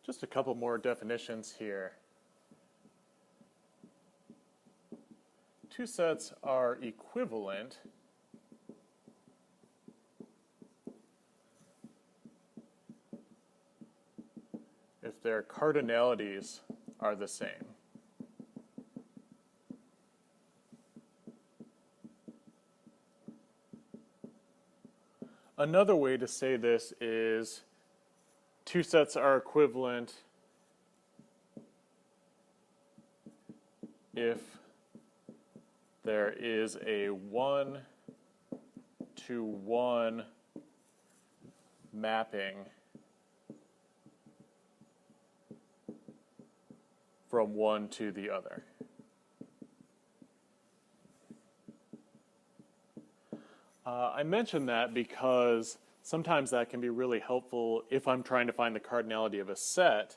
Just a couple more definitions here. Two sets are equivalent if their cardinalities are the same. Another way to say this is two sets are equivalent if there is a 1-to-1 mapping from one to the other. I mention that because sometimes that can be really helpful if I'm trying to find the cardinality of a set.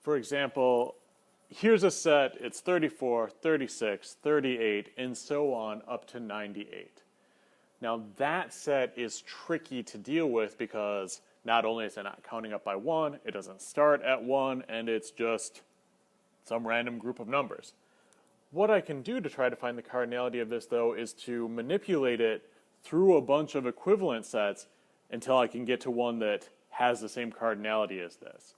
For example, here's a set, it's 34, 36, 38, and so on up to 98. Now that set is tricky to deal with because not only is it not counting up by 1, it doesn't start at 1, and it's just some random group of numbers. What I can do to try to find the cardinality of this, though, is to manipulate it through a bunch of equivalent sets until I can get to one that has the same cardinality as this.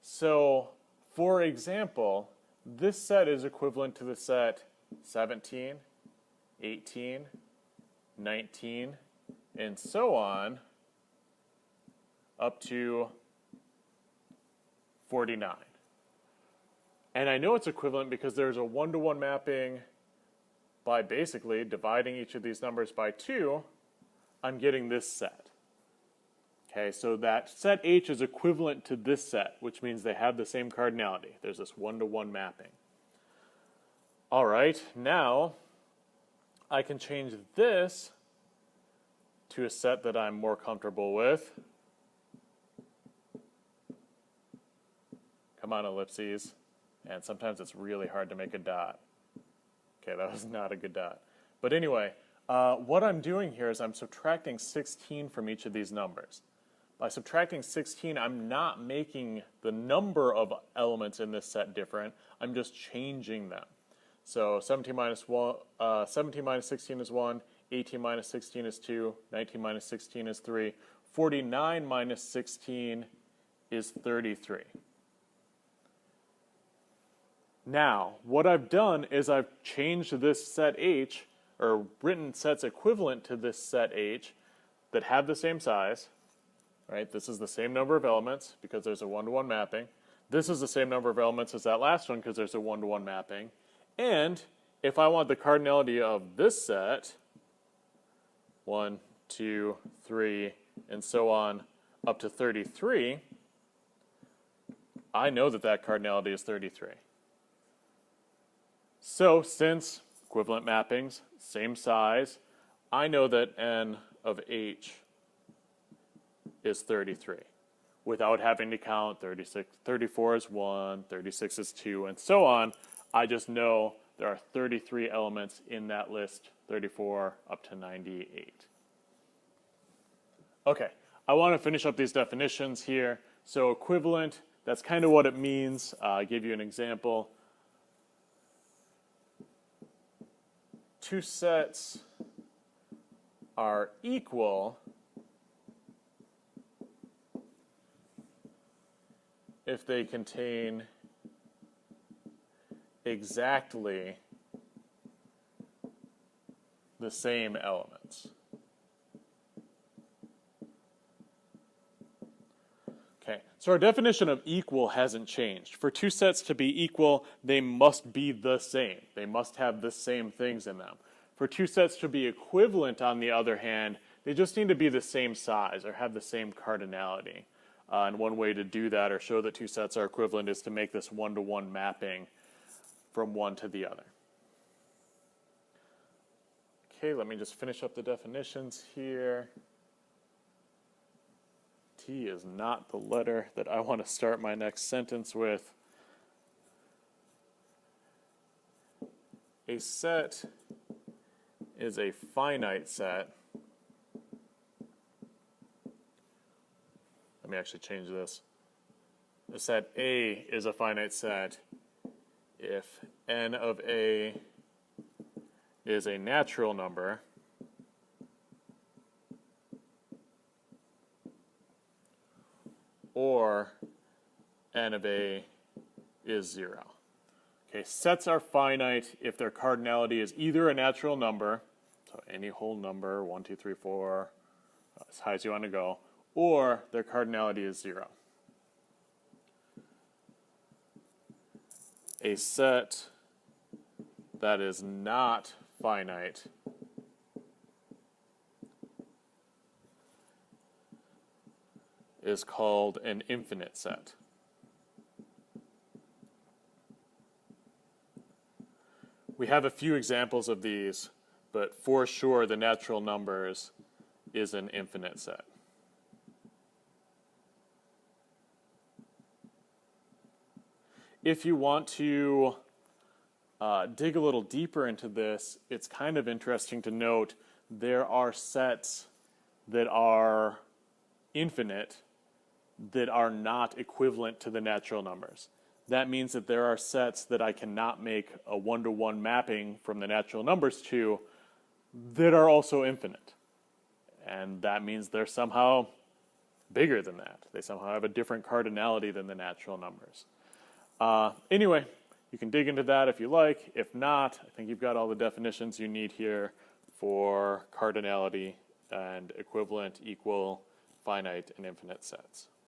So, for example, this set is equivalent to the set 17, 18, 19, and so on up to 49. And I know it's equivalent because there's a one-to-one mapping by basically dividing each of these numbers by 2, I'm getting this set. Okay, so that set H is equivalent to this set, which means they have the same cardinality. There's this one-to-one mapping. All right, now I can change this to a set that I'm more comfortable with. Come on, ellipses. And sometimes it's really hard to make a dot. Okay, that was not a good dot. But anyway, what I'm doing here is I'm subtracting 16 from each of these numbers. By subtracting 16, I'm not making the number of elements in this set different. I'm just changing them. So 17 minus 16 is 1, 18 minus 16 is 2, 19 minus 16 is 3, 49 minus 16 is 33. Now, what I've done is I've changed this set H, or written sets equivalent to this set H that have the same size, right? This is the same number of elements because there's a one-to-one mapping. This is the same number of elements as that last one because there's a one-to-one mapping. And if I want the cardinality of this set, 1, 2, 3, and so on up to 33, I know that that cardinality is 33. So, since equivalent mappings, same size, I know that n of H is 33 without having to count 34 is 1, 36 is 2, and so on. I just know there are 33 elements in that list, 34 up to 98. Okay, I want to finish up these definitions here. So equivalent, that's kind of what it means. I gave you an example. Two sets are equal if they contain exactly the same elements. Okay, so our definition of equal hasn't changed. For two sets to be equal, they must be the same. They must have the same things in them. For two sets to be equivalent, on the other hand, they just need to be the same size or have the same cardinality. And one way to do that or show that two sets are equivalent is to make this one-to-one mapping from one to the other. Okay, let me just finish up the definitions here. T is not the letter that I want to start my next sentence with. A set is a finite set. Let me actually change this. the set A is a finite set if n of A is a natural number or n of A is 0. Okay, sets are finite if their cardinality is either a natural number, so any whole number, 1, 2, 3, 4, as high as you want to go, or their cardinality is 0. A set that is not finite is called an infinite set. We have a few examples of these, but for sure the natural numbers is an infinite set. If you want to dig a little deeper into this, it's kind of interesting to note there are sets that are infinite that are not equivalent to the natural numbers. That means that there are sets that I cannot make a one-to-one mapping from the natural numbers to that are also infinite. And that means they're somehow bigger than that. They somehow have a different cardinality than the natural numbers. Anyway, you can dig into that if you like. If not, I think you've got all the definitions you need here for cardinality and equivalent, equal, finite, and infinite sets.